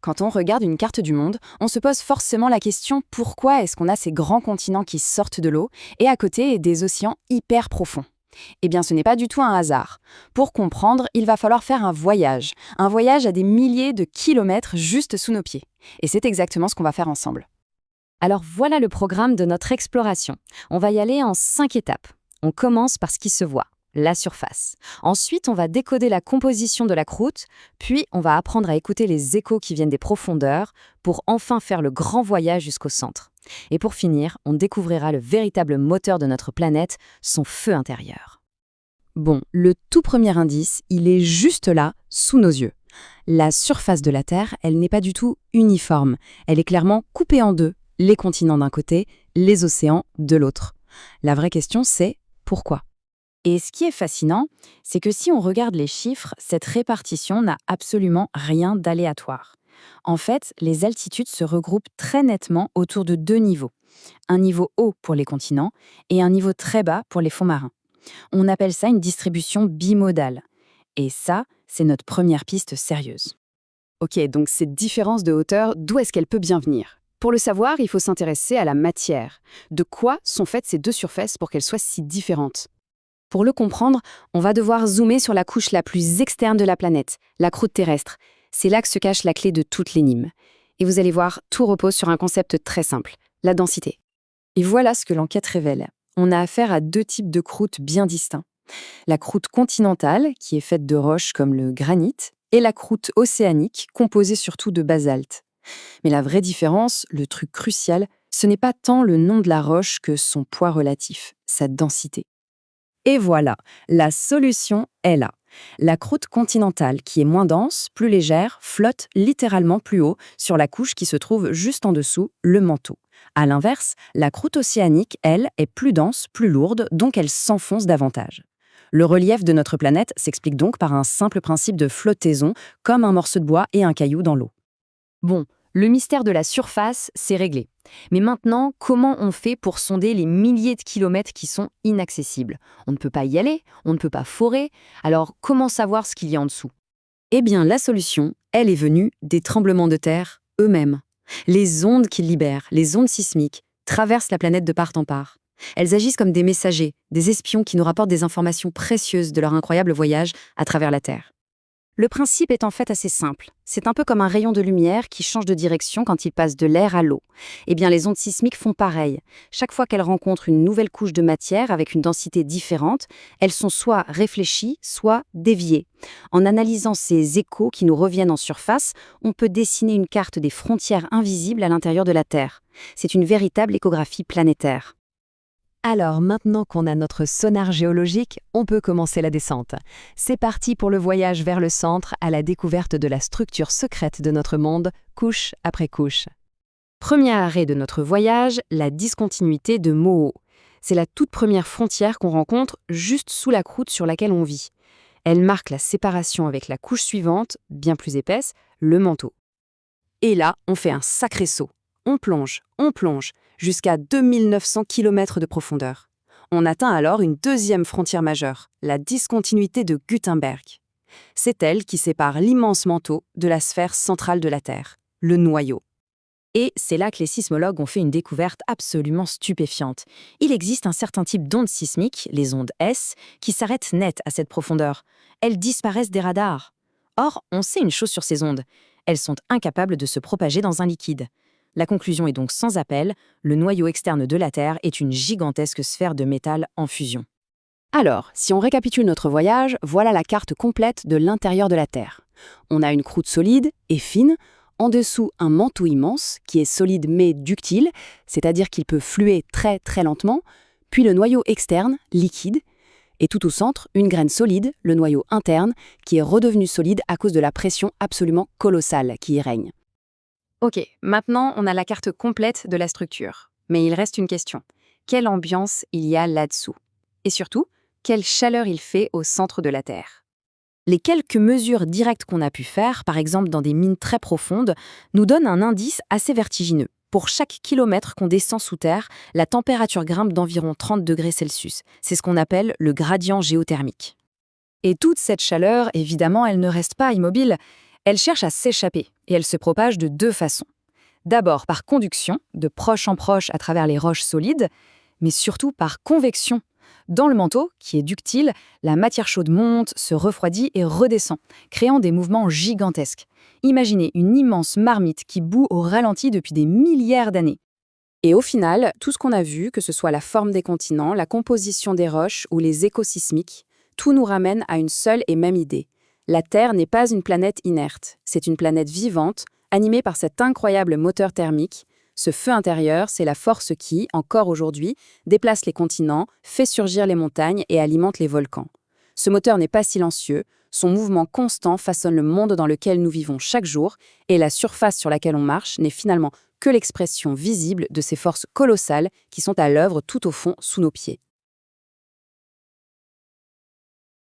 Quand on regarde une carte du monde, on se pose forcément la question pourquoi est-ce qu'on a ces grands continents qui sortent de l'eau et à côté des océans hyper profonds? Eh bien, ce n'est pas du tout un hasard. Pour comprendre, il va falloir faire un voyage à des milliers de kilomètres juste sous nos pieds. Et c'est exactement ce qu'on va faire ensemble. Alors voilà le programme de notre exploration. On va y aller en 5 étapes. On commence par ce qui se voit, la surface. Ensuite, on va décoder la composition de la croûte, puis on va apprendre à écouter les échos qui viennent des profondeurs pour enfin faire le grand voyage jusqu'au centre. Et pour finir, on découvrira le véritable moteur de notre planète, son feu intérieur. Bon, le tout premier indice, il est juste là, sous nos yeux. La surface de la Terre, elle n'est pas du tout uniforme. Elle est clairement coupée en deux, les continents d'un côté, les océans de l'autre. La vraie question, c'est pourquoi ? Et ce qui est fascinant, c'est que si on regarde les chiffres, cette répartition n'a absolument rien d'aléatoire. En fait, les altitudes se regroupent très nettement autour de deux niveaux. Un niveau haut pour les continents et un niveau très bas pour les fonds marins. On appelle ça une distribution bimodale. Et ça, c'est notre première piste sérieuse. Ok, donc cette différence de hauteur, d'où est-ce qu'elle peut bien venir ? Pour le savoir, il faut s'intéresser à la matière. De quoi sont faites ces deux surfaces pour qu'elles soient si différentes ? Pour le comprendre, on va devoir zoomer sur la couche la plus externe de la planète, la croûte terrestre. C'est là que se cache la clé de toute l'énigme. Et vous allez voir, tout repose sur un concept très simple, la densité. Et voilà ce que l'enquête révèle. On a affaire à deux types de croûtes bien distincts. La croûte continentale, qui est faite de roches comme le granit, et la croûte océanique, composée surtout de basalte. Mais la vraie différence, le truc crucial, ce n'est pas tant le nom de la roche que son poids relatif, sa densité. Et voilà, la solution est là. La croûte continentale, qui est moins dense, plus légère, flotte littéralement plus haut sur la couche qui se trouve juste en dessous, le manteau. À l'inverse, la croûte océanique, elle, est plus dense, plus lourde, donc elle s'enfonce davantage. Le relief de notre planète s'explique donc par un simple principe de flottaison, comme un morceau de bois et un caillou dans l'eau. Bon, le mystère de la surface, c'est réglé. Mais maintenant, comment on fait pour sonder les milliers de kilomètres qui sont inaccessibles ? On ne peut pas y aller, on ne peut pas forer, alors comment savoir ce qu'il y a en dessous ? Eh bien, la solution, elle est venue des tremblements de terre eux-mêmes. Les ondes qu'ils libèrent, les ondes sismiques, traversent la planète de part en part. Elles agissent comme des messagers, des espions qui nous rapportent des informations précieuses de leur incroyable voyage à travers la Terre. Le principe est en fait assez simple. C'est un peu comme un rayon de lumière qui change de direction quand il passe de l'air à l'eau. Eh bien, les ondes sismiques font pareil. Chaque fois qu'elles rencontrent une nouvelle couche de matière avec une densité différente, elles sont soit réfléchies, soit déviées. En analysant ces échos qui nous reviennent en surface, on peut dessiner une carte des frontières invisibles à l'intérieur de la Terre. C'est une véritable échographie planétaire. Alors maintenant qu'on a notre sonar géologique, on peut commencer la descente. C'est parti pour le voyage vers le centre à la découverte de la structure secrète de notre monde, couche après couche. Premier arrêt de notre voyage, la discontinuité de Moho. C'est la toute première frontière qu'on rencontre juste sous la croûte sur laquelle on vit. Elle marque la séparation avec la couche suivante, bien plus épaisse, le manteau. Et là, on fait un sacré saut. On plonge, jusqu'à 2900 km de profondeur. On atteint alors une deuxième frontière majeure, la discontinuité de Gutenberg. C'est elle qui sépare l'immense manteau de la sphère centrale de la Terre, le noyau. Et c'est là que les sismologues ont fait une découverte absolument stupéfiante. Il existe un certain type d'ondes sismiques, les ondes S, qui s'arrêtent net à cette profondeur. Elles disparaissent des radars. Or, on sait une chose sur ces ondes. Elles sont incapables de se propager dans un liquide. La conclusion est donc sans appel, le noyau externe de la Terre est une gigantesque sphère de métal en fusion. Alors, si on récapitule notre voyage, voilà la carte complète de l'intérieur de la Terre. On a une croûte solide et fine, en dessous un manteau immense qui est solide mais ductile, c'est-à-dire qu'il peut fluer très très lentement, puis le noyau externe, liquide, et tout au centre, une graine solide, le noyau interne, qui est redevenu solide à cause de la pression absolument colossale qui y règne. Ok, maintenant on a la carte complète de la structure. Mais il reste une question. Quelle ambiance il y a là-dessous ? Et surtout, quelle chaleur il fait au centre de la Terre ? Les quelques mesures directes qu'on a pu faire, par exemple dans des mines très profondes, nous donnent un indice assez vertigineux. Pour chaque kilomètre qu'on descend sous terre, la température grimpe d'environ 30 degrés Celsius. C'est ce qu'on appelle le gradient géothermique. Et toute cette chaleur, évidemment, elle ne reste pas immobile. Elle cherche à s'échapper et elle se propage de deux façons. D'abord par conduction, de proche en proche à travers les roches solides, mais surtout par convection. Dans le manteau, qui est ductile, la matière chaude monte, se refroidit et redescend, créant des mouvements gigantesques. Imaginez une immense marmite qui bout au ralenti depuis des milliards d'années. Et au final, tout ce qu'on a vu, que ce soit la forme des continents, la composition des roches ou les échos sismiques, tout nous ramène à une seule et même idée. La Terre n'est pas une planète inerte, c'est une planète vivante, animée par cet incroyable moteur thermique. Ce feu intérieur, c'est la force qui, encore aujourd'hui, déplace les continents, fait surgir les montagnes et alimente les volcans. Ce moteur n'est pas silencieux, son mouvement constant façonne le monde dans lequel nous vivons chaque jour, et la surface sur laquelle on marche n'est finalement que l'expression visible de ces forces colossales qui sont à l'œuvre tout au fond sous nos pieds.